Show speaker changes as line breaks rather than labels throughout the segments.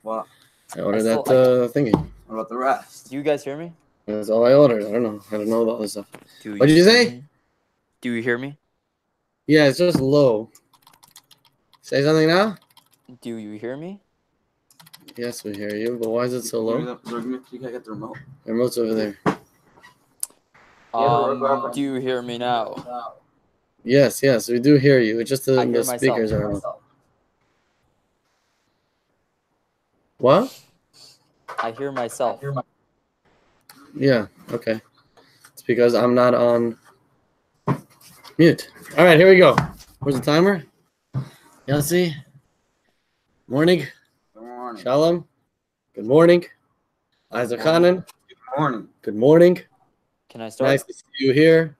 What?
I ordered
still-
that thingy.
What about the rest?
Do you guys hear me?
That's all I ordered. I don't know. I don't know about this stuff.
Do
What did you
hear
say?
me? Do you hear me?
Yeah, it's just low. Say something now?
Do you hear me?
Yes, we hear you, but why is it so low?
You gotta get the remote.
The remote's over there.
Do you hear me now?
Yes, we do hear you. It's just
I
the
hear
speakers
myself.
are. What?
I hear myself.
Yeah, okay. It's because I'm not on mute. All right, here we go. Where's the timer? Yossi? Morning.
Good morning.
Shalom. Good morning. Isaac Hanan.
Good morning.
Good morning.
Can I start?
Nice to see you here.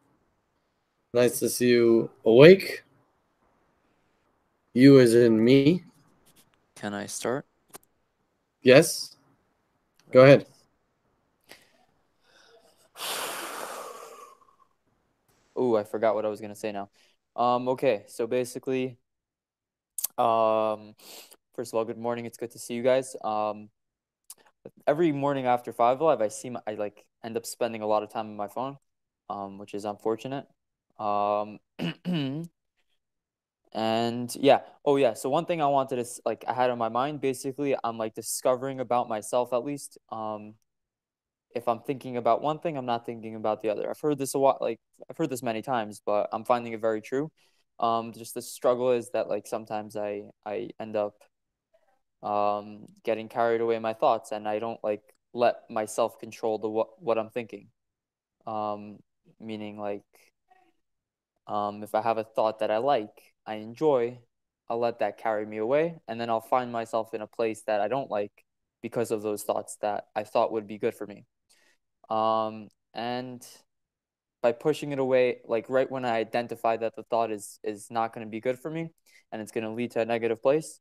Nice to see you awake. You as in me.
Can I start?
Yes. Go ahead.
Oh, I forgot what I was gonna say now. Okay, so basically, first of all, good morning. It's good to see you guys. Every morning after FiveAlive, I like end up spending a lot of time on my phone, which is unfortunate. And yeah, oh yeah. So one thing I wanted to I had on my mind, basically, I'm like discovering about myself at least. If I'm thinking about one thing, I'm not thinking about the other. I've heard this a lot, I've heard this many times, but I'm finding it very true. Just the struggle is that like sometimes I end up getting carried away in my thoughts, and I don't like let myself control what I'm thinking. Meaning like if I have a thought that I enjoy, I'll let that carry me away, and then I'll find myself in a place that I don't like because of those thoughts that I thought would be good for me. And by pushing it away, like right when I identify that the thought is not going to be good for me and it's going to lead to a negative place,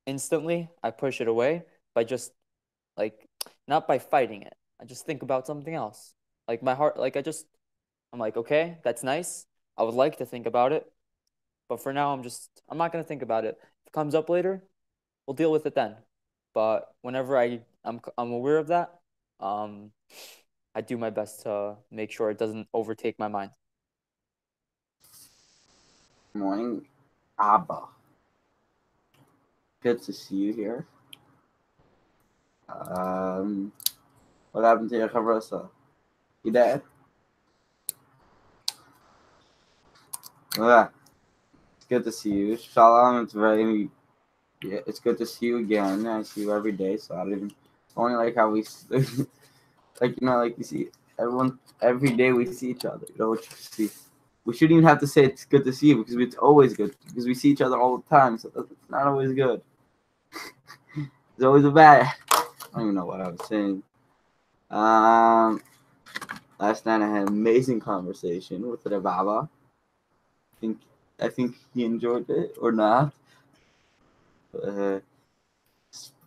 instantly I push it away by just like, not by fighting it. I just think about something else. Like my heart, I'm like, okay, that's nice. I would like to think about it, but for now, I'm not going to think about it. If it comes up later, we'll deal with it then. But whenever I'm aware of that, I do my best to make sure it doesn't overtake my mind.
Good morning, Abba. Good to see you here. What happened to your Chavrosa? You dead? Yeah. It's good to see you. Shalom, it's good to see you again. I see you every day, so I don't even only like how we like you see everyone every day we see each other. You know what you see. We shouldn't even have to say it's good to see you because it's always good because we see each other all the time. So it's not always good. It's always a bad. I don't even know what I was saying. Last night I had an amazing conversation with the Baba. I think he enjoyed it or not. I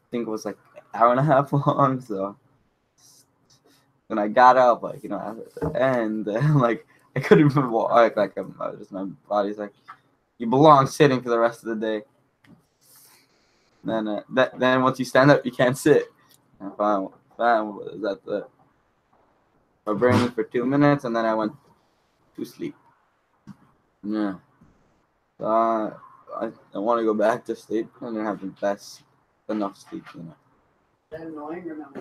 think it was like an hour and a half long. So when I got up, at the end, like I couldn't even walk. My body's like, you belong sitting for the rest of the day. Then then once you stand up, you can't sit. And fine was at my brain for 2 minutes, and then I went to sleep. Yeah. I want to go back to sleep. I didn't have the best enough sleep, Is that annoying or not?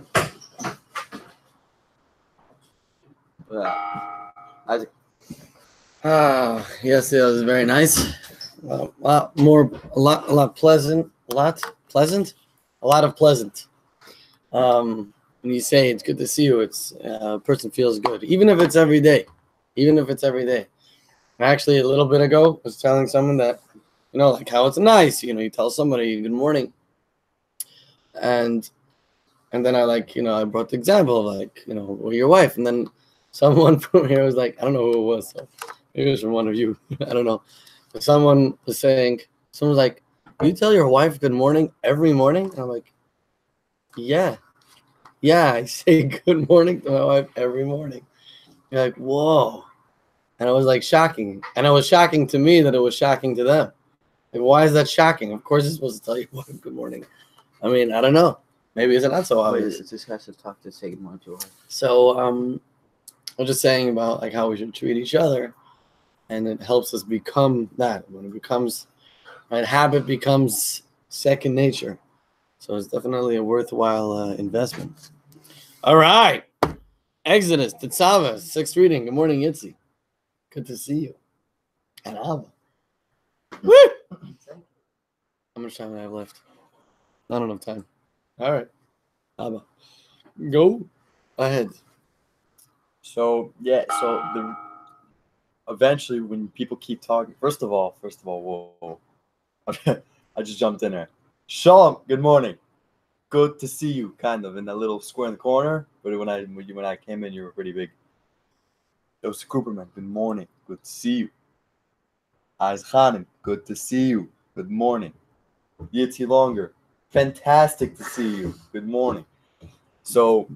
Yes, it was very nice. A lot pleasant. When you say it's good to see you, it's a person feels good, even if it's every day. Actually, a little bit ago, I was telling someone that, like how it's nice, you tell somebody good morning, and then I I brought the example of with your wife, and then someone from here was like, I don't know who it was, so maybe it was from one of you, I don't know, but someone was like, you tell your wife good morning every morning? And I'm like, yeah, I say good morning to my wife every morning. You're like, whoa. And it was like shocking. And it was shocking to me that it was shocking to them. Like, why is that shocking? Of course you're supposed to tell your wife good morning. I mean, I don't know. maybe it's not so
Wait,
obvious.
this has to talk to say more to her.
So I'm just saying about like how we should treat each other, and it helps us become that. When it becomes right, habit becomes second nature. So it's definitely a worthwhile investment. All right, Exodus, Tetzava, sixth reading. Good morning, Yitzi. Good to see you. And Abba. Woo! How much time do I have left? Not enough time. All right, Abba, go ahead.
So eventually when people keep talking, first of all, whoa, I just jumped in there. Shalom, good morning, good to see you. Kind of in that little square in the corner, but when I came in, you were pretty big. It was Cooperman. Good morning, good to see you. Az Khanim, good to see you. Good morning. Yitzi Longer, fantastic to see you. Good morning. So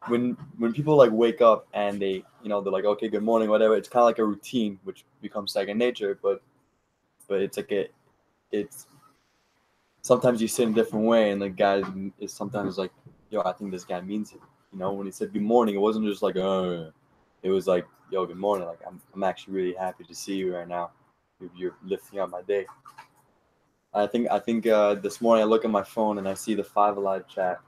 when people like wake up and they they're like, okay, good morning, whatever, it's kind of like a routine which becomes second nature, but it's like it's sometimes you say in a different way, and the guy is sometimes like, yo, I think this guy means it. When he said good morning, it wasn't just like it was like, yo, good morning, like I'm actually really happy to see you right now. You're lifting up my day. I think this morning I look at my phone and I see the FiveAlive chat,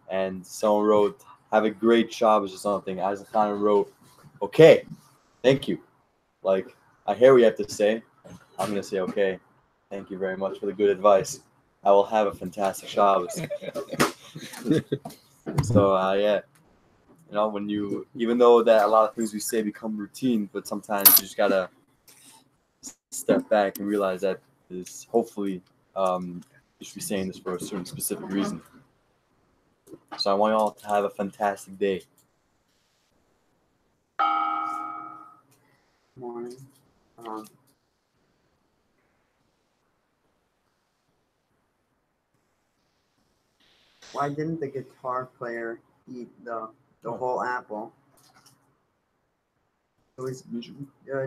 and someone wrote, have a great job or something. As kind of wrote, okay, thank you. Like, I hear what you have to say. I'm going to say, okay, thank you very much for the good advice. I will have a fantastic Shabbos. So, yeah, when even though that a lot of things we say become routine, but sometimes you just got to step back and realize that is hopefully you should be saying this for a certain specific reason. So I want you all to have a fantastic day.
Morning. Why didn't the guitar player eat the whole apple? It was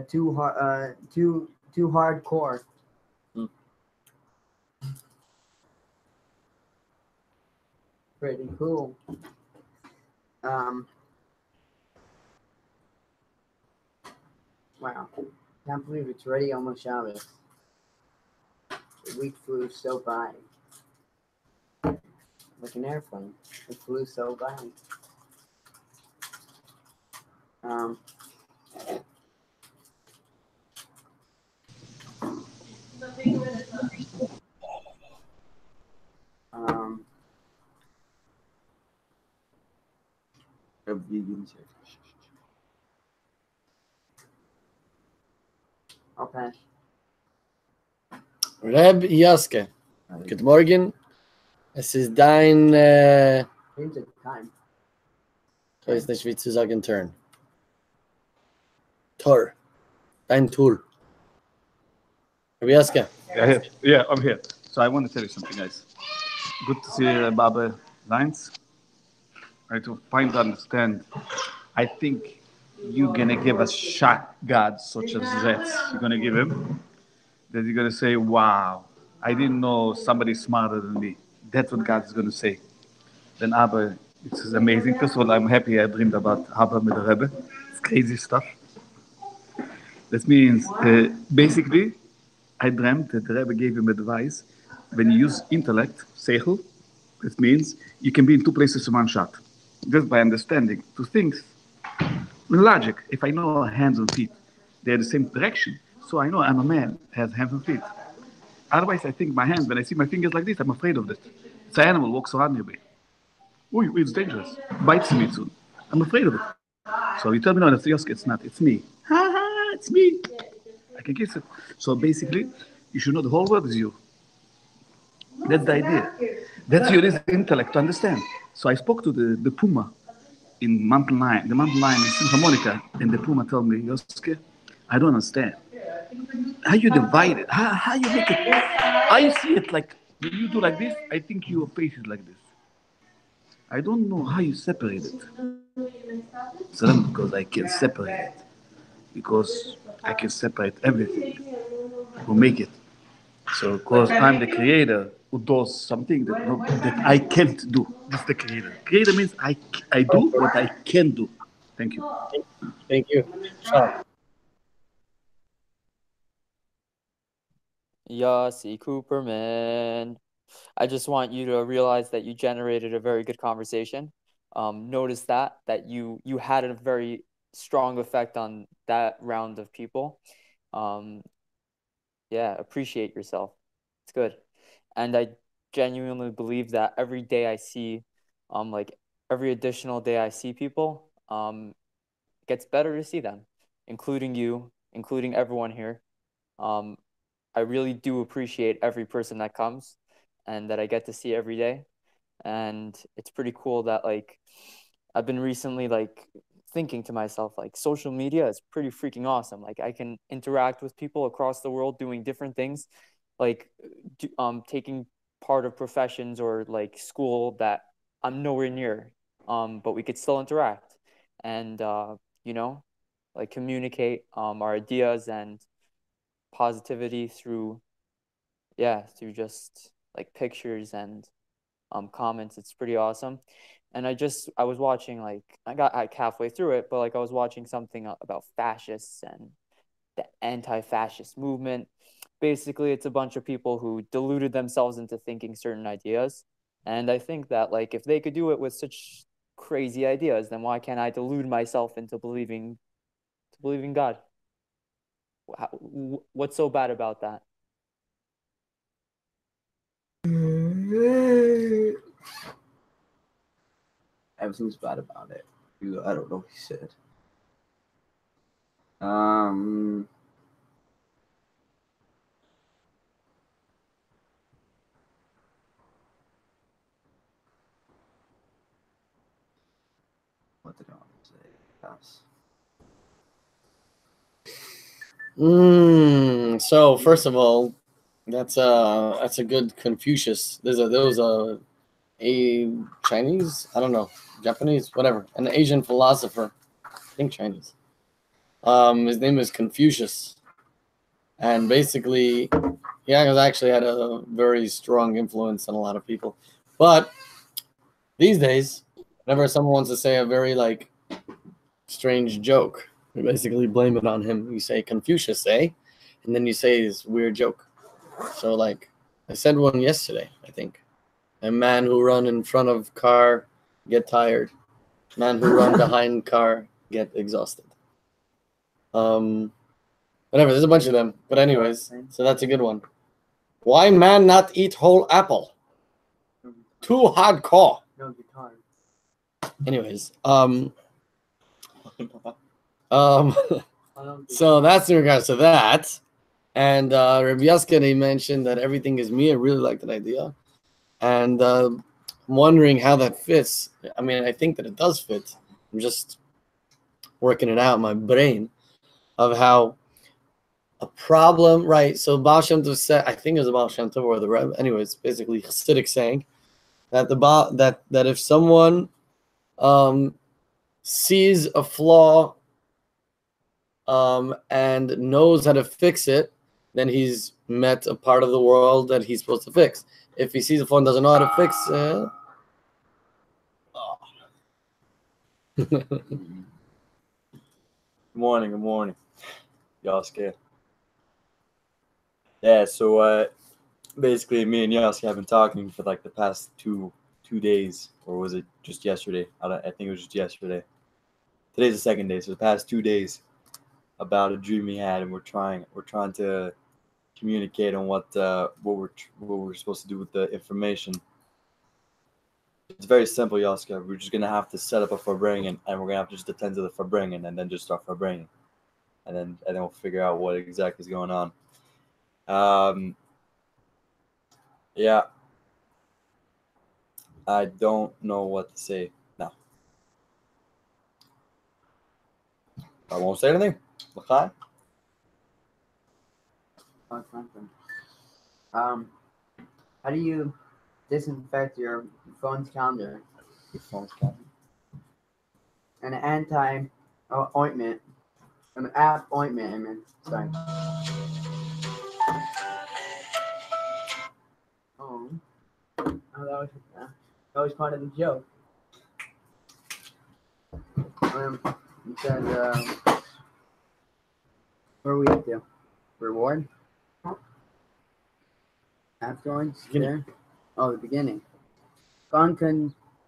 too hardcore. Pretty cool. Wow. Can't believe it's already almost Shabbos. The week flew so by. Like an airplane. It flew so by. I'll pass.
Reb Yaske. Good morning. Es ist dein
Here's the time.
ich weiß nicht, wie zu sagen turn. Tor. Dein Tour. Reb Yaske.
Yeah, I'm here. So I want to tell you something, guys. Good to see Baba Lines. Right, to find to understand. I think you're gonna give a shock God such as that. You're gonna give him that you're gonna say, "Wow, I didn't know somebody smarter than me." That's what God is gonna say. Then Abba, it's amazing. First of all, I'm happy I dreamed about Abba with the Rebbe. It's crazy stuff. That means basically, I dreamt that the Rebbe gave him advice. When you use intellect, seichel, it means you can be in two places in one shot. Just by understanding two things. With logic, if I know hands and feet, they're the same direction, so I know I'm a man, has hands and feet. Otherwise, I think my hands, when I see my fingers like this, I'm afraid of it. It's an animal, walks around me. Ooh, it's dangerous. Bites me soon. I'm afraid of it. So you tell me, no, that's Yoski, it's not, it's me. Ha ha, it's me. I can kiss it. So basically, you should know the whole world is you. That's the idea. That's your intellect to understand. So I spoke to the Puma in Mountain Lion, the Mountain Lion in Santa Monica, and the Puma told me, Yosuke, I don't understand. How you divide it? How you make it? I see it like, when you do like this, I think your face is like this. I don't know how you separate it. So then, because I can separate it. Because I can separate everything. Who make it. So, because I'm the creator, who does something that I can't do. This is the creator. Creator means I do what I can do. Thank you.
Thank you. Sean.
Yossi Cooperman. I just want you to realize that you generated a very good conversation. Notice that you had a very strong effect on that round of people. Yeah, appreciate yourself. It's good. And I genuinely believe that every day I see, like every additional day I see people, it gets better to see them, including you, including everyone here. I really do appreciate every person that comes and that I get to see every day. And it's pretty cool that like I've been recently like thinking to myself like social media is pretty freaking awesome. Like I can interact with people across the world doing different things, like taking part of professions or like school that I'm nowhere near, but we could still interact and you know, like communicate our ideas and positivity through through just like pictures and comments. It's pretty awesome. And I was watching like I got like halfway through it, but like I was watching something about fascists and the anti-fascist movement. Basically, it's a bunch of people who deluded themselves into thinking certain ideas. And I think that like if they could do it with such crazy ideas, then why can't I delude myself into believing God? What's so bad about that?
Everything's bad about it. I don't know what he said. What did I want to say? Yes.
So first of all, that's a good Confucius. There was a Chinese, I don't know, Japanese, whatever, an Asian philosopher, I think Chinese. His name is Confucius, and basically, he actually had a very strong influence on a lot of people. But these days, whenever someone wants to say a very like strange joke, you basically blame it on him. You say Confucius, eh? And then you say this weird joke. So like I said one yesterday, I think. A man who run in front of car get tired. Man who run behind car get exhausted. Whatever, there's a bunch of them. But anyways, so that's a good one. Why man not eat whole apple? Too hardcore.
No guitar.
Anyways, so that's in regards to that. And Rabbi Yaskari mentioned that everything is me. I really like that idea. And I'm wondering how that fits. I mean, I think that it does fit. I'm just working it out in my brain of how a problem, right? So Baal Shem Tov said, I think it was Baal Shem Tov or the Rebbe, anyways, basically Hasidic saying that that if someone sees a flaw and knows how to fix it, then he's met a part of the world that he's supposed to fix. If he sees a flaw and doesn't know how to fix it,
Good morning. Yaski. Yeah, so basically me and Yaski have been talking for like the past two days, or was it just yesterday? I think it was just yesterday. Today's the second day, so the past 2 days about a dream he had, and we're trying to communicate on what we're supposed to do with the information. It's very simple, Yaska. We're just gonna have to set up a farbrengen, and we're gonna have to just attend to the farbrengen, and then just start farbrengen, and then we'll figure out what exactly is going on. Yeah, I don't know what to say now. I won't say anything. L'chaim.
How do you disinfect your phone's calendar?
Your phone's calling.
An ointment, an app ointment. I mean, sorry. that was part of the joke. He said, where are we up to? Reward? Afterwards?
Beginning.
There? Oh, the beginning. Gon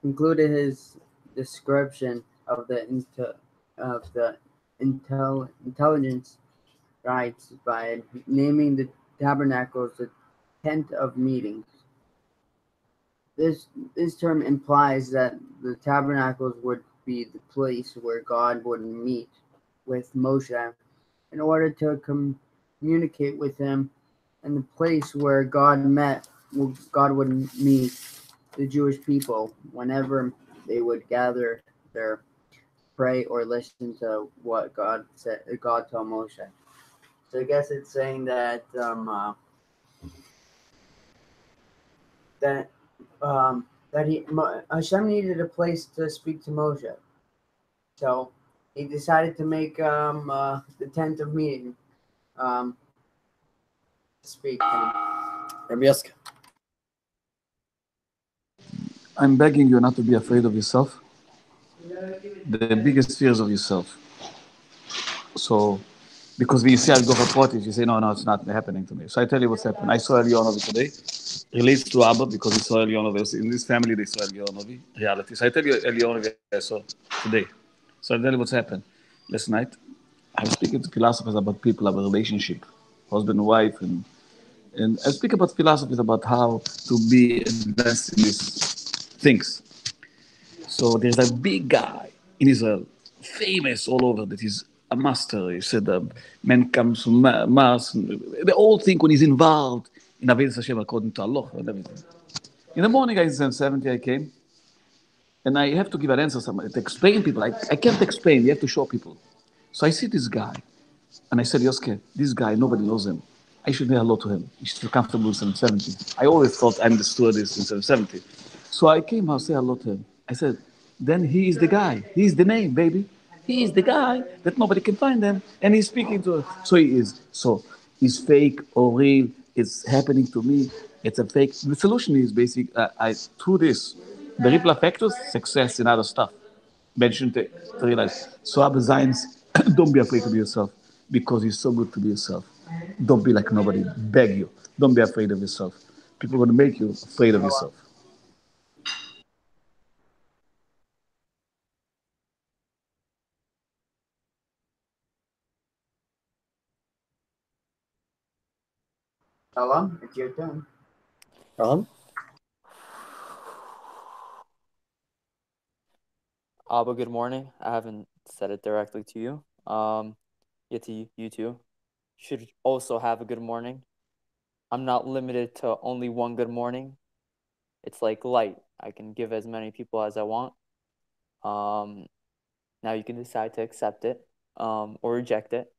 concluded his description of the intelligence rites by naming the tabernacles the tent of meetings. This term implies that the tabernacles would be the place where God would meet with Moshe in order to communicate with him, and the place where God would meet the Jewish people whenever they would gather there, pray, or listen to what God told Moshe. So I guess it's saying that that Hashem needed a place to speak to Moshe, so he decided to make the tent of meeting to speak to him.
Rabbi Yeska.
I'm begging you not to be afraid of yourself. The biggest fears of yourself. So, because when you see I go for parties, you say, no, it's not happening to me. So I tell you what's happened. I saw Elionovi today. Relates to Abba because he saw Elionovi. In this family, they saw Elionovi. Reality. So I tell you Elionovi I saw today. So I tell you what's happened. Last night, I was speaking to philosophers about people, about relationship, husband and wife, and I speak about philosophies about how to be advanced in these things. So there's a big guy in Israel, famous all over, that he's a master. He said man comes from Mars. They all think when he's involved in Avodas Hashem according to Allah and everything. In the morning, I said 70, I came, and I have to give an answer to explain people. I can't explain, you have to show people. So I see this guy, and I said, Yoske, this guy, nobody knows him. I should say hello to him. He should feel comfortable in 770. I always thought I'm the stewardess in 770. So I came out, say hello to him. I said, then he is the guy. He is the name, baby. He is the guy that nobody can find him. And he's speaking to us. So he is. So is fake or real? It's happening to me. It's a fake. The solution is basic. Through this, the ripple effect is success in other stuff. Mentioned to realize. So Abba Zines, don't be afraid to be yourself because it's so good to be yourself. Don't be like nobody. Beg you. Don't be afraid of yourself. People are going to make you afraid of yourself.
Hello, it's your turn.
Abba, good morning. I haven't said it directly to you. Yeah, to you too. Should also have a good morning. I'm not limited to only one good morning. It's like light. I can give as many people as I want. Now you can decide to accept it or reject it.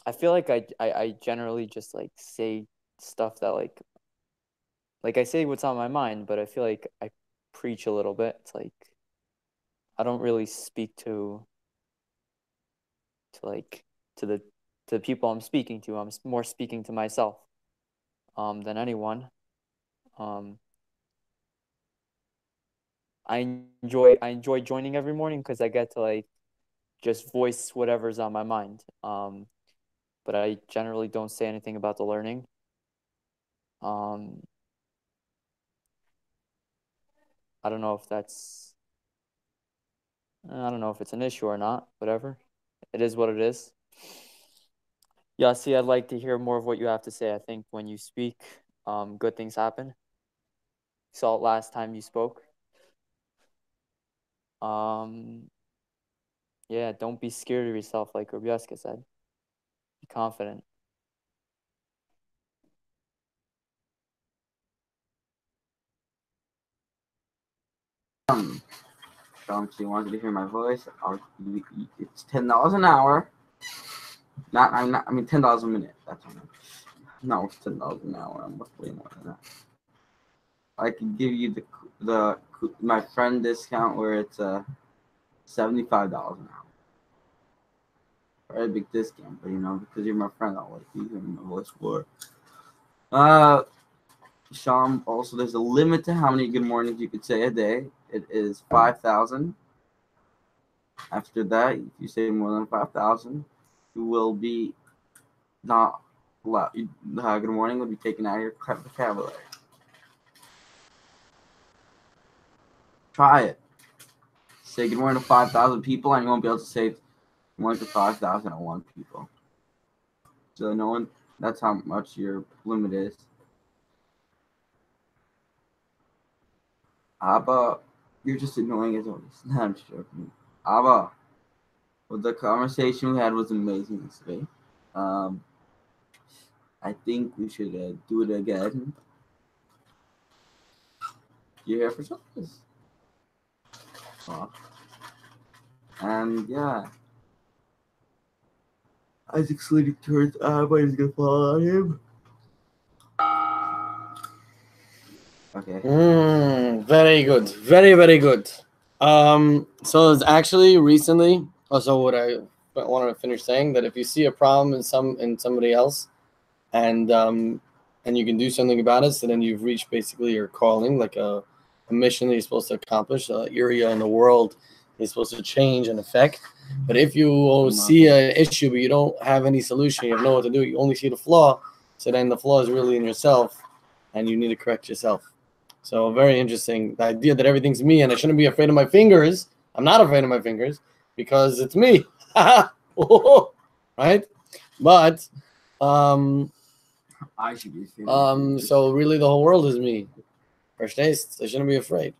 I feel like I generally just like say stuff that like I say what's on my mind, but I feel like I preach a little bit. It's like I don't really speak to the people I'm speaking to. I'm more speaking to myself than anyone. I enjoy joining every morning because I get to like just voice whatever's on my mind. But I generally don't say anything about the learning. I don't know if that's I don't know if it's an issue or not. Whatever, it is what it is. Yossi, I'd like to hear more of what you have to say. I think when you speak, good things happen. You saw it last time you spoke. Yeah, don't be scared of yourself, like Rabieska said. Be confident.
She wanted to hear my voice. It's $10 an hour. I mean $10 a minute. That's what no, it's $10 an hour. I'm way more than that. I can give you the my friend discount where it's $75 an hour. Very big discount, but because you're my friend, I'll let you hear my voice more. Sham, also, there's a limit to how many good mornings you could say a day. It is 5,000. After that, if you say more than 5,000, you will be not allowed. Good morning will be taken out of your vocabulary. Try it. Say good morning to 5,000 people, and you won't be able to say good morning to 5,001 people. So no one. That's how much your limit is. Abba, you're just annoying as always. No, I'm just joking. Abba, well, the conversation we had was amazing yesterday. I think we should do it again. You here for something? And yeah, Isaac's leading towards everybody's gonna follow on him. Okay.
Very good. Very, very good. So it's actually recently also what I wanted to finish saying, that if you see a problem in somebody else and you can do something about it, so then you've reached basically your calling, like a mission that you're supposed to accomplish, an area in the world you're supposed to change and affect. But if you see an issue but you don't have any solution, you have no what to do, you only see the flaw, so then the flaw is really in yourself and you need to correct yourself. So very interesting. The idea that everything's me and I shouldn't be afraid of my fingers. I'm not afraid of my fingers because it's me. Right? But
I should be afraid.
so really the whole world is me. First taste, I shouldn't be afraid.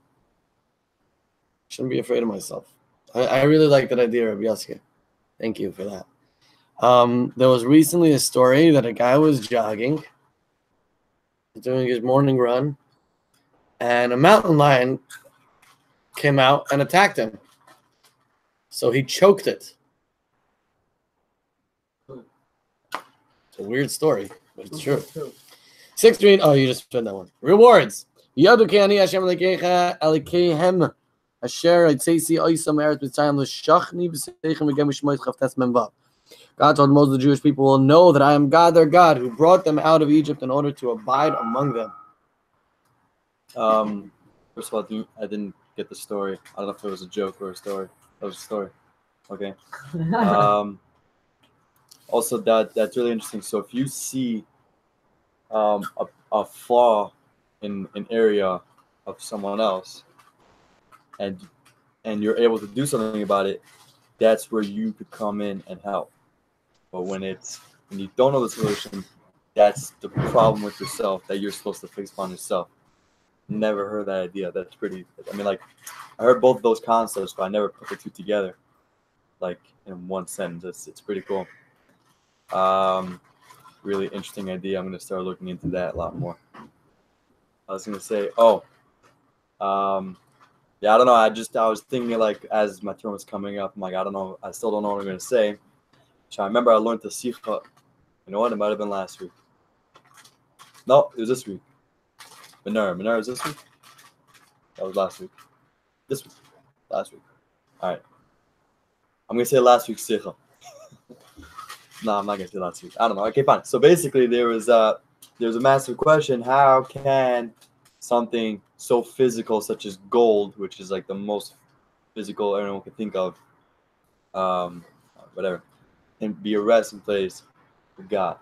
Shouldn't be afraid of myself. I really like that idea, Rabbi Yasker. Thank you for that. There was recently a story that a guy was jogging, doing his morning run, and a mountain lion came out and attacked him. So he choked it. It's a weird story, but it's true. 6-3. Oh, you just read that one. Rewards. Yadukani Hashem Elikeihem Asher Itzesi Oisam Eretz Mitzrayim L'Shachni B'Seichem V'Gem Shmois Chavtes Memvav. God told most of the Jewish people will know that I am God, their God, who brought them out of Egypt in order to abide among them.
First of all, I didn't get the story. I don't know if it was a joke or a story. That was a story. Okay. Also, that's really interesting. So if you see a flaw in an area of someone else, and you're able to do something about it, that's where you could come in and help. But when you don't know the solution, that's the problem with yourself that you're supposed to fix upon yourself. Never heard that idea. That's pretty. I mean, like, I heard both of those concepts, but I never put the two together, like in one sentence. It's pretty cool. Really interesting idea. I'm gonna start looking into that a lot more. I was gonna say, yeah, I don't know. I was thinking, like, as my turn was coming up, I'm like, I don't know. I still don't know what I'm gonna say. So I remember I learned the Sikha. You know what? It might have been last week. No, it was this week. Minar is this week? That was last week. This week. Last week. All right. I'm going to say last week's Sikha. No, I'm not going to say last week. I don't know. Okay, fine. So basically, there was a massive question. How can something so physical such as gold, which is like the most physical anyone can think of, whatever, and be a resting place for God?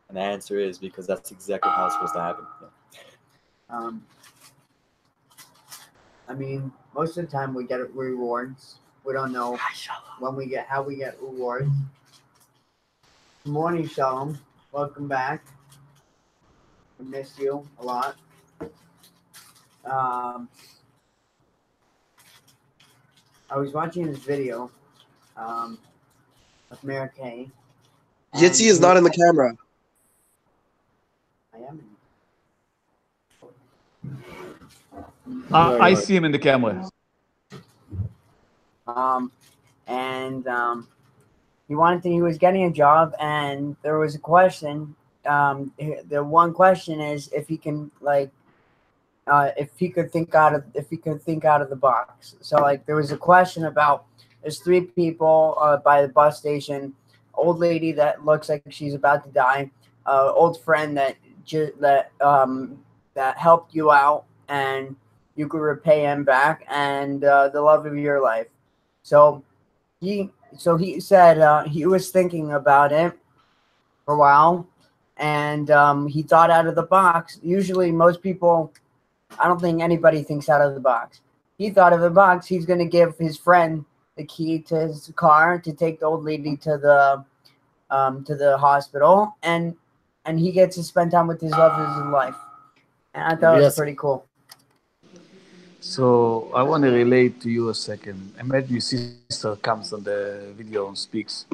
And the answer is because that's exactly how it's supposed to happen. Yeah.
I mean, most of the time we get rewards. We don't know how we get rewards. Good morning, Shalom. Welcome back. I missed you a lot. I was watching this video of Mary Kay.
Yitzi is not in the camera.
I am in.
I see him in the camera.
He was getting a job, and there was a question. The one question is if he can, like, if he could think out of the box. So, like, there was a question about there's 3 people by the bus station, old lady that looks like she's about to die, old friend that that helped you out, and you could repay him back, and the love of your life. So he said he was thinking about it for a while, and he thought out of the box. Usually, most people, I don't think anybody thinks out of the box. He thought of the box. He's going to give his friend the key to his car to take the old lady to the hospital, and he gets to spend time with his love of his life. And I thought it was
Yes.
pretty cool.
So I want to relate to you a second. Imagine your sister comes on the video and speaks,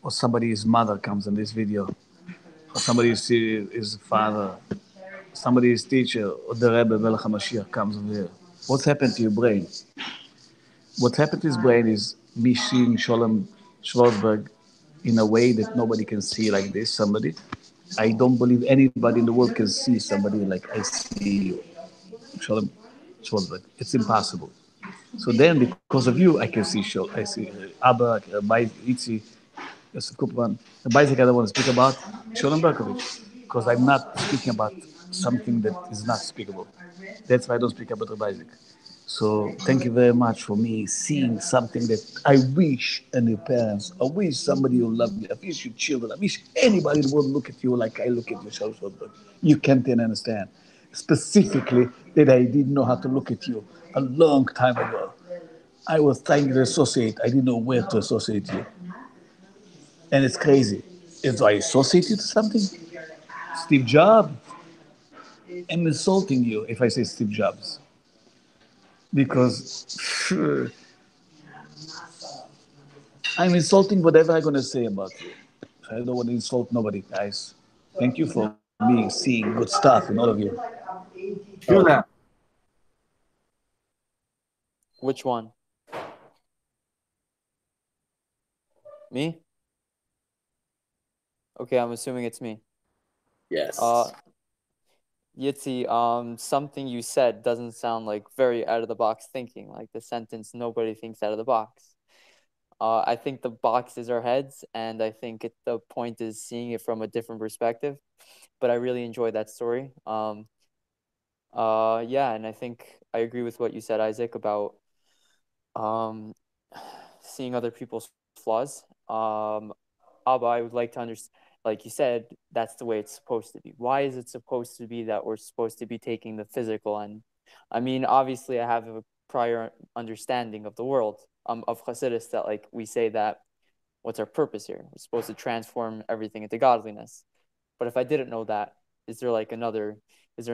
or somebody's mother comes on this video, or somebody's his father, somebody's teacher, or the Rebbe Melech HaMashiach comes over here. What's happened to your brain? What happened to his brain is me seeing Sholem Schwarzberg in a way that nobody can see like this. Somebody, I don't believe anybody in the world can see somebody like I see you, Sholem Schwarzberg. It's impossible. So then, because of you, I can see I see Abba, Itzi, Yosef Kupman. The basic I don't want to speak about Sholem Berkovich, because I'm not speaking about something that is not speakable. That's why I don't speak about the basic. So thank you very much for me seeing something that I wish any parents, I wish somebody will love me, I wish your children, I wish anybody would look at you like I look at you, Sholem Schwarzberg. You can't even understand. Specifically, that I didn't know how to look at you a long time ago. I was trying to associate. I didn't know where to associate you. And it's crazy. If I associate you to something, Steve Jobs, I'm insulting you if I say Steve Jobs. Because I'm insulting whatever I'm going to say about you. I don't want to insult nobody, guys. Thank you for me seeing good stuff in all of you.
Tuna.
Which one? Me? Okay, I'm assuming it's me.
Yes.
Yitzi, something you said doesn't sound like very out of the box thinking, like the sentence "nobody thinks out of the box." I think the box is our heads, and I think the point is seeing it from a different perspective. But I really enjoyed that story. Yeah, and I think I agree with what you said, Isaac, about seeing other people's flaws. Abba, I would like to understand, like you said, that's the way it's supposed to be. Why is it supposed to be that we're supposed to be taking the physical? And I mean, obviously, I have a prior understanding of the world, of Hasidus, that like we say that what's our purpose here? We're supposed to transform everything into godliness. But if I didn't know that, is there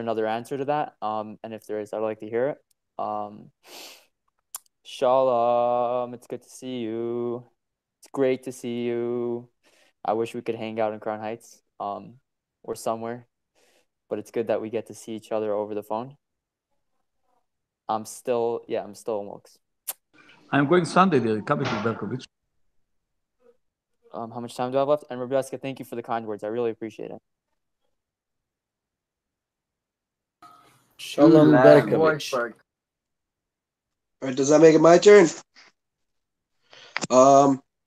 another answer to that? And if there is, I'd like to hear it. Shalom, it's good to see you. It's great to see you. I wish we could hang out in Crown Heights, or somewhere, but it's good that we get to see each other over the phone. I'm still in Wilkes.
I'm going Sunday there, coming to Berkovich.
How much time do I have left? And Rebecca, thank you for the kind words. I really appreciate it.
Shalom
Man.
Berkovich.
Wartburg.
All right, does that make it my turn?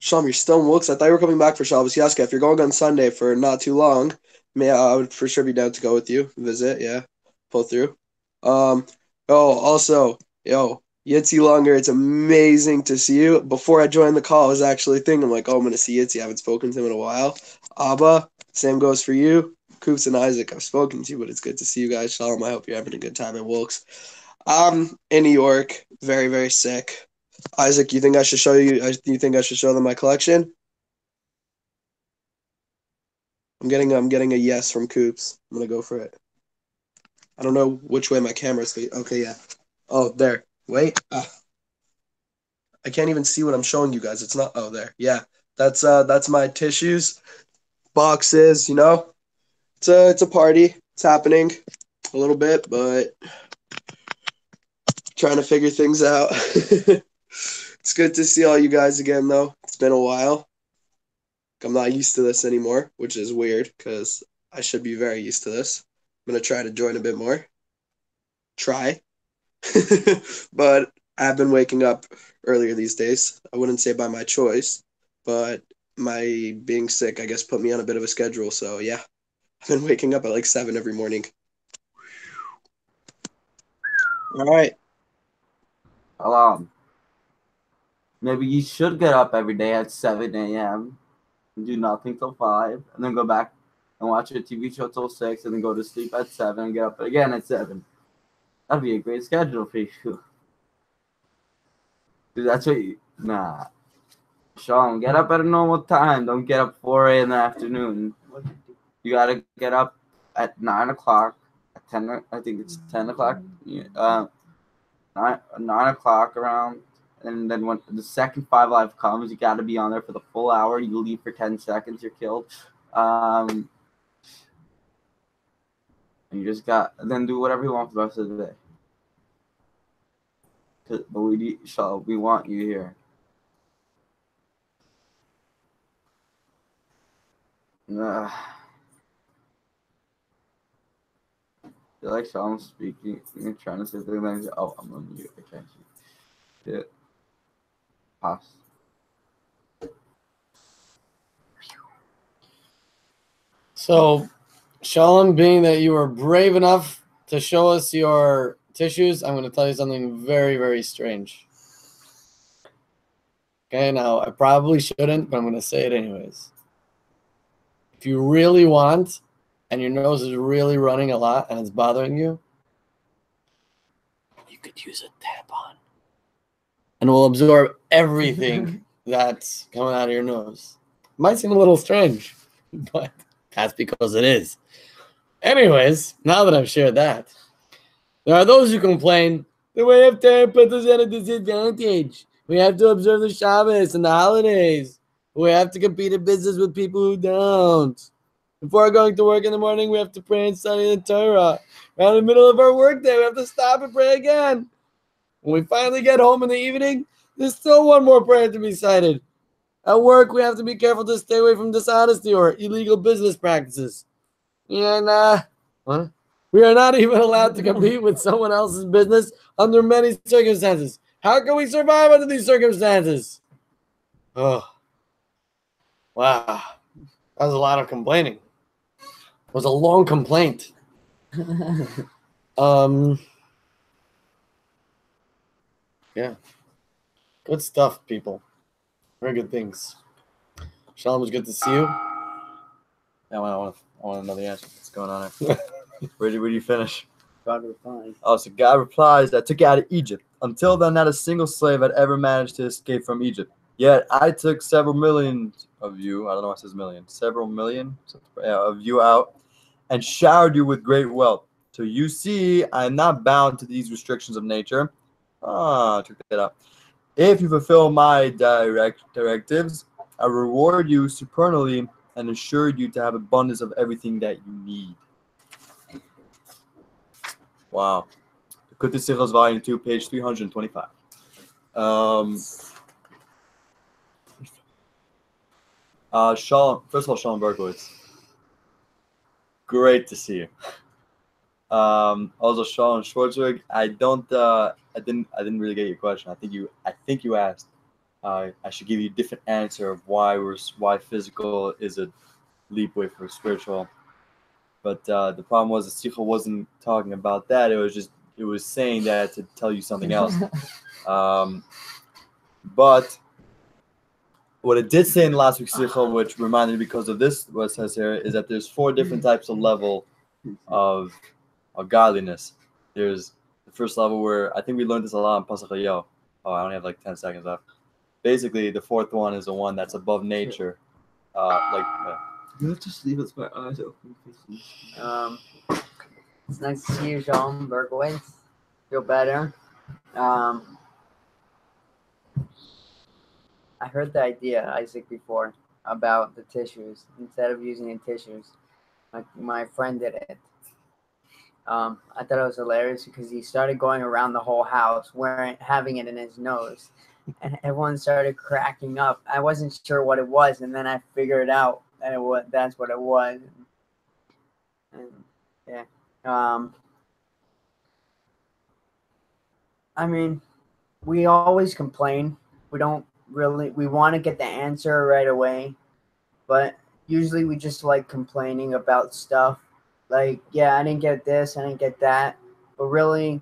Shalom, you're still in Wilkes. I thought you were coming back for Shabbos Yaska. If you're going on Sunday for not too long, I would for sure be down to go with you, visit, yeah, pull through. Also, Yitzi Longer, it's amazing to see you. Before I joined the call, I was actually thinking, I'm like, I'm going to see Yitzi. I haven't spoken to him in a while. Abba, same goes for you. Coops and Isaac, I've spoken to you, but it's good to see you guys. Shalom, I hope you're having a good time in Wilkes. I'm in New York, very, very sick. Isaac, you think I should show them my collection? I'm getting a yes from Coops. I'm gonna go for it. I don't know which way my camera's facing. Okay, yeah. Oh, there. Wait. I can't even see what I'm showing you guys. It's not. Oh, there. Yeah. That's my tissues, boxes. It's a party. It's happening a little bit, but trying to figure things out. It's good to see all you guys again, though. It's been a while. I'm not used to this anymore, which is weird because I should be very used to this. I'm going to try to join a bit more. Try. But I've been waking up earlier these days. I wouldn't say by my choice, but my being sick, I guess, put me on a bit of a schedule. So, yeah, I've been waking up at like 7 every morning. All right.
Maybe you should get up every day at 7 a.m. and do nothing till 5, and then go back and watch a TV show till 6, and then go to sleep at 7 and get up again at 7. That'd be a great schedule for you. Dude, that's what you... Nah. Sean, get up at a normal time. Don't get up 4 a.m. in the afternoon. You gotta get up at 9 o'clock. At 10, I think it's 10 o'clock. 9 o'clock around. And then when the second FiveAlive comes, you got to be on there for the full hour. You leave for 10 seconds, you're killed. And you just got, then do whatever you want for the rest of the day. But we want you here. I feel like Sean's speaking. You're trying to say things. Oh, I'm on mute. I can't see it. Pass.
So, Shalom, being that you were brave enough to show us your tissues, I'm going to tell you something very, very strange. Okay, now I probably shouldn't, but I'm going to say it anyways. If you really want, and your nose is really running a lot and it's bothering you, you could use a tampon. And it will absorb everything that's coming out of your nose. It might seem a little strange, but that's because it is. Anyways, now that I've shared that, there are those who complain the way of tampons is at a disadvantage. We have to observe the Shabbos and the holidays. We have to compete in business with people who don't. Before going to work in the morning, we have to pray and study the Torah. Around the middle of our workday, we have to stop and pray again. When we finally get home in the evening, there's still one more prayer to be cited. At work, we have to be careful to stay away from dishonesty or illegal business practices. And we are not even allowed to compete with someone else's business under many circumstances. How can we survive under these circumstances? Oh, wow. That was a lot of complaining. It was a long complaint. Yeah. Good stuff, people. Very good things. Shalom, was good to see you.
Yeah, I want to know the answer. What's going on there? Where do you finish?
God replies.
Oh, so God replies, I took you out of Egypt. Until then, not a single slave had ever managed to escape from Egypt. Yet I took several million of you, I don't know why it says million, several million of you out and showered you with great wealth. So you see, I am not bound to these restrictions of nature. Took that out. If you fulfill my directives, I reward you supernally and assure you to have abundance of everything that you need. Wow. Kutei Sichos, Volume 2, page 325. Shalom. First of all, Shalom Berkowitz. Great to see you. Also, Shalom Schwartzberg. I didn't really get your question. I think you asked. I should give you a different answer of why physical is a leap way for spiritual. But the problem was the Sikha wasn't talking about that. It was saying that to tell you something else. But what it did say in last week's Sikha, which reminded me because of this, what it says here, is that there's 4 different types of level of godliness. There's the first level where I think we learned this a lot in Pasach Hayel. Oh, I only have like 10 seconds left. Basically, the 4th one is the one that's above nature.
You have to sleep with my eyes open.
It's nice to see you, Sean Berkowitz. Feel better. I heard the idea, Isaac, before about the tissues. Instead of using the tissues, my friend did it. I thought it was hilarious because he started going around the whole house having it in his nose. And everyone started cracking up. I wasn't sure what it was, and then I figured out that that's what it was. And yeah. I mean, we always complain. We want to get the answer right away, but usually we just like complaining about stuff. Like, yeah, I didn't get this, I didn't get that. But really,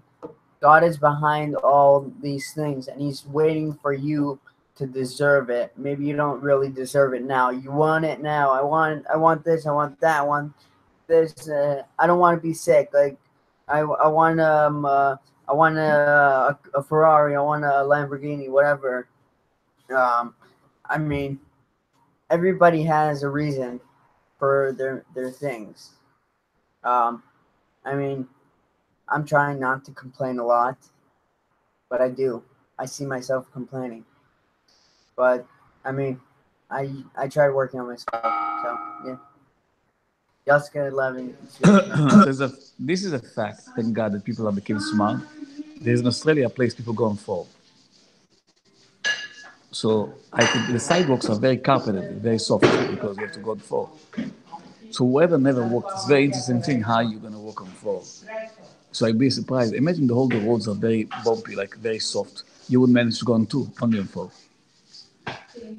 God is behind all these things, and He's waiting for you to deserve it. Maybe you don't really deserve it now. You want it now. I want this. I want that. I want this. I don't want to be sick. Like, I want I want a Ferrari. I want a Lamborghini. Whatever. I mean, everybody has a reason for their things. Um, I mean, I'm trying not to complain a lot, but I do. I see myself complaining. But I mean, I tried working on myself. So yeah, Jessica 11.
This is a fact. Thank God that people have become smart. There's in Australia a place people go and fall. So I think the sidewalks are very carpeted, very soft because you have to go and fall. So whoever never walked, it's a very interesting thing how you're gonna walk on fall. So I'd be surprised. Imagine the roads are very bumpy, like very soft. You would manage to go on two, only on fall.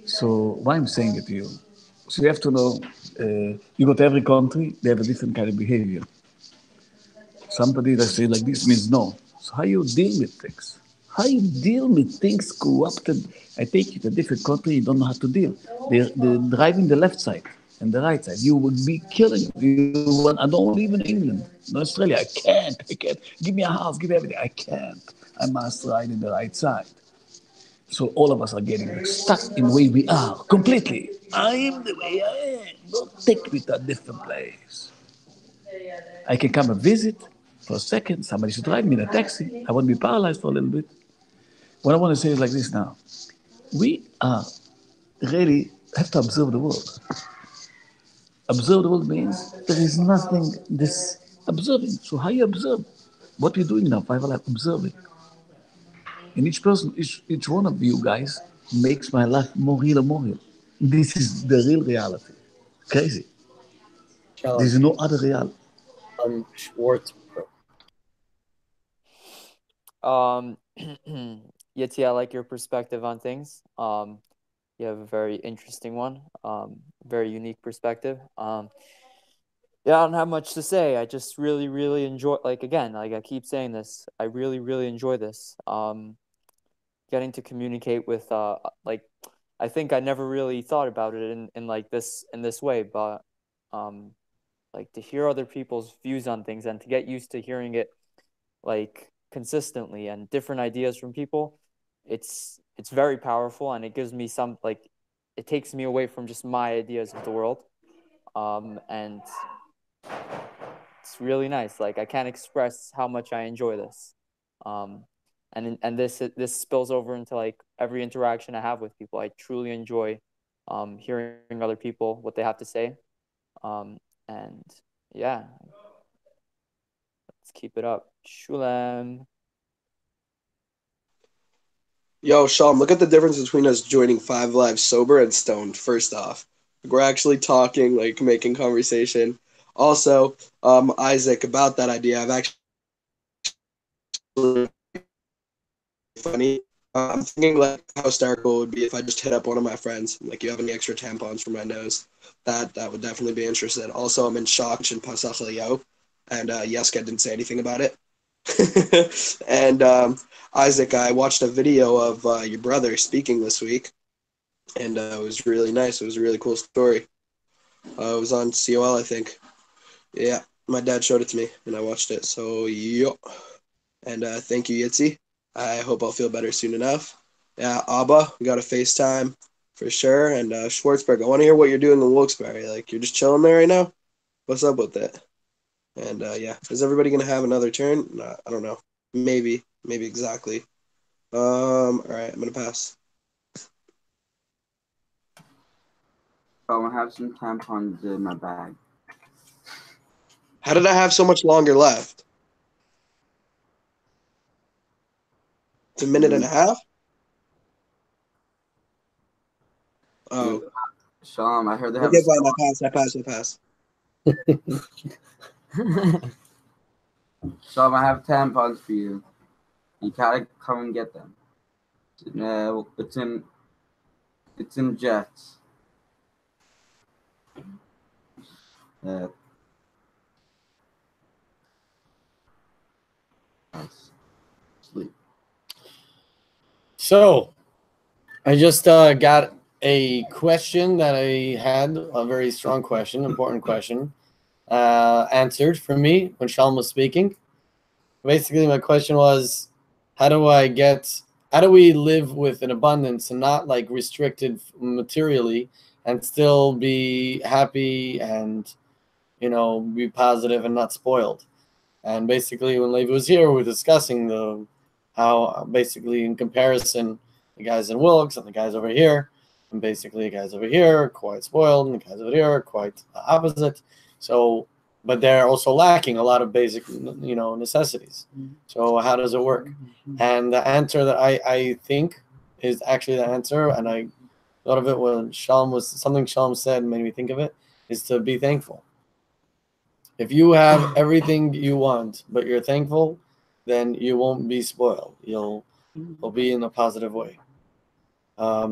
So why I'm saying it to you? So you have to know. You go to every country, they have a different kind of behavior. Somebody that say like this means no. So how you deal with things? How you deal with things corrupted? I take you to a different country, you don't know how to deal. They're driving the left side and the right side. You would be killing. I don't live in England, in Australia. I can't. Give me a house, give me everything. I can't. I must ride in the right side. So all of us are getting stuck in the way we are completely. I am the way I am. Don't take me to a different place. I can come and visit for a second. Somebody should drive me in a taxi. I won't be paralyzed for a little bit. What I want to say is like this now. We are really have to observe the world. Observe the world means there is nothing this observing. So how you observe? What we're doing now, FiveAlive, observing. And each person, each one of you guys makes my life more real and more real. This is the real reality. Crazy. There's
Shalom.
no other reality.
Schwartz.
Um, Yeti, I like your perspective on things. You have a very interesting one. Very unique perspective. Yeah, I don't have much to say. I just really, really enjoy. Like again, like I keep saying this, I really, really enjoy this. Getting to communicate with like, I think I never really thought about it in like this in this way, but like to hear other people's views on things and to get used to hearing it like consistently and different ideas from people, it's very powerful, and it gives me some like it takes me away from just my ideas of the world, and it's really nice. Like I can't express how much I enjoy this, um, and this spills over into like every interaction I have with people. I truly enjoy hearing other people what they have to say, and yeah, let's keep it up. Shulam.
Yo, Sham, look at the difference between us joining FiveAlive sober and stoned. First off, we're actually talking, like making conversation. Also, Isaac, about that idea, I've actually funny. I'm thinking like how hysterical it would be if I just hit up one of my friends, like, you have any extra tampons for my nose? That would definitely be interested. Also, I'm in shock in Pasach Yo, and Yeska didn't say anything about it. And Isaac, I watched a video of your brother speaking this week, and it was really nice. It was a really cool story. It was on COL, I think. Yeah, my dad showed it to me, and I watched it. So, yo. And thank you, Yitzi. I hope I'll feel better soon enough. Yeah, Abba, we got a FaceTime for sure. And Schwartzberg, I want to hear what you're doing in Wilkes-Barre. Like, you're just chilling there right now? What's up with it? And yeah, is everybody going to have another turn? No, I don't know. Maybe exactly. All right, I'm going to pass.
I have some tampons in my bag.
How did I have so much longer left? It's a minute and a half? Oh.
Shalom, I heard they have
Okay,
a
fine. I pass.
Shalom, I have tampons for you. You gotta come and get them. It's in Jets. Yeah. Nice. Sleep.
So I just got a question that I had, a very strong question, important question, answered for me when Shalom was speaking. Basically, my question was, how do we live with an abundance and not like restricted materially and still be happy and, be positive and not spoiled? And basically, when Levi was here, we were discussing how basically in comparison, the guys in Wilkes and the guys over here, and basically the guys over here are quite spoiled, and the guys over here are quite opposite. So, but they're also lacking a lot of basic, necessities. So how does it work? And the answer that I think is actually the answer, and I thought of it when something Shalom said made me think of it, is to be thankful. If you have everything you want, but you're thankful, then you won't be spoiled. You'll be in a positive way. I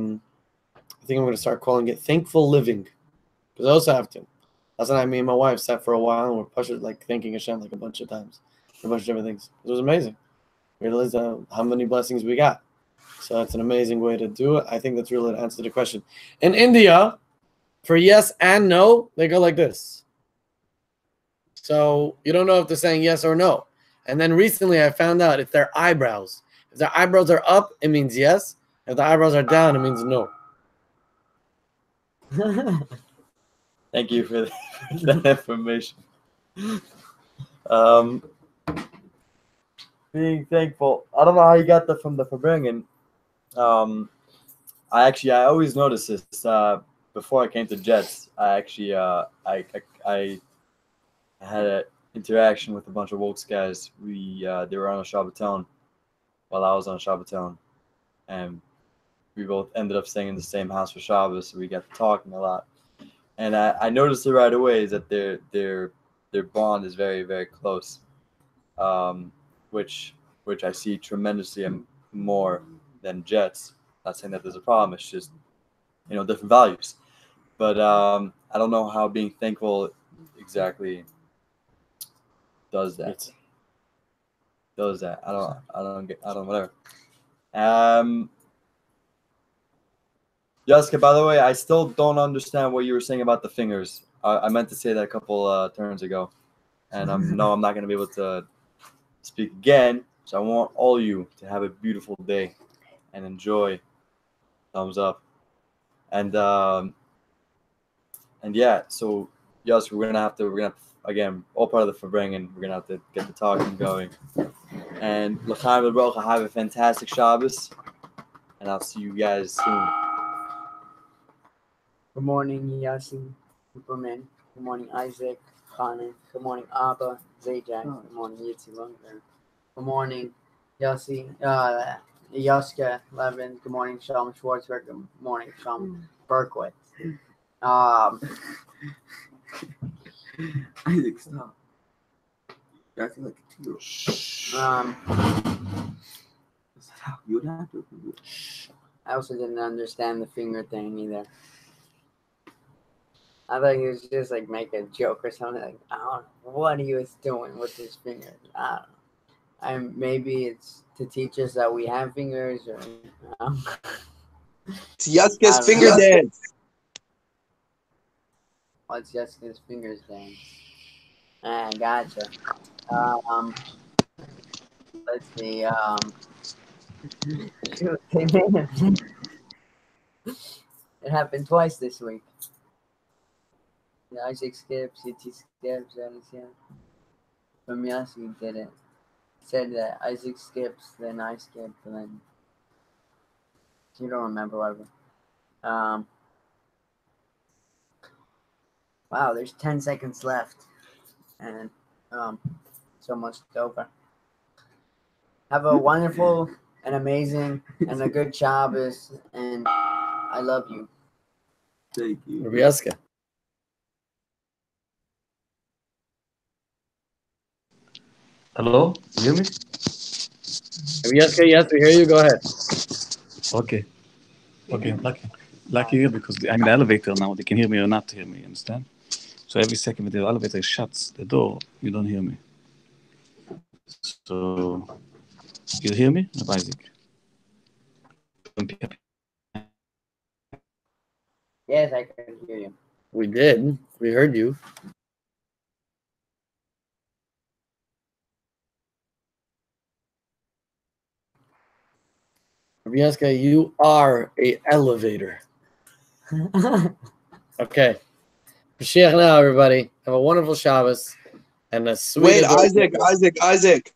think I'm going to start calling it thankful living, because I also have to. Last night, me and my wife sat for a while and we're pushing, like thanking Hashem like a bunch of times, for a bunch of different things. It was amazing. We realized how many blessings we got. So that's an amazing way to do it. I think that's really an answer to the question. In India, for yes and no, they go like this. So you don't know if they're saying yes or no. And then recently I found out it's their eyebrows. If their eyebrows are up, it means yes. If the eyebrows are down, it means no.
Thank you for that information. Being thankful. I don't know how you got that from the Fabringen. I always noticed this. Before I came to Jets, I had an interaction with a bunch of Wilkes guys. They were on a Shabbaton while I was on Shabbaton, and we both ended up staying in the same house for Shabbos, so we got to talking a lot. And I noticed it right away is that their bond is very, very close, which I see tremendously more than Jets. Not saying that there's a problem. It's just different values. But I don't know how being thankful exactly does that. I don't whatever. Jessica, by the way, I still don't understand what you were saying about the fingers. I meant to say that a couple turns ago, and I'm not going to be able to speak again. So I want all of you to have a beautiful day and enjoy. Thumbs up. And yeah, so yes, we're gonna have again, all part of the Fabringen, we're gonna have to get the talking going. And L'chaim L'brocha, have a fantastic Shabbos, and I'll see you guys soon.
Good morning, Yasin, Superman. Good morning, Isaac, Conan. Good morning, Abba, Zajac. Good morning, Yitzi Lundgren. Good morning, Yossi, Yoska Levin. Good morning, Shalom Schwartzberg. Good morning, Shalom Berkowitz.
Isaac, stop. You're acting like a 2-year-old. Stop. You would have to.
I also didn't understand the finger thing either. I thought he was just like make a joke or something. Like, I don't know what he was doing with his fingers. I don't know. Maybe it's to teach us that we have fingers, or
It's Yaska's finger dance.
What's Yaska's fingers dance? Gotcha. Let's see. It happened twice this week. Isaac skips, ET skips, and from Yassi did it. Said that Isaac skips, then I skip, and then you don't remember whatever. Wow, there's 10 seconds left, and it's almost over. Have a wonderful and amazing and a good Shabbos, and I love you.
Thank you.
Yaska.
Hello? You hear me?
Yaska, yes, we hear you. Go ahead.
Okay. Lucky here because I'm in the elevator now. They can hear me or not hear me, understand? So every second that the elevator shuts the door, you don't hear me. So you hear me, Isaac?
Yes, I can hear you.
We did. We heard you. Agnieszka, you are a elevator. Okay. Mashiach now, everybody. Have a wonderful Shabbos and a sweet.
Wait, Isaac.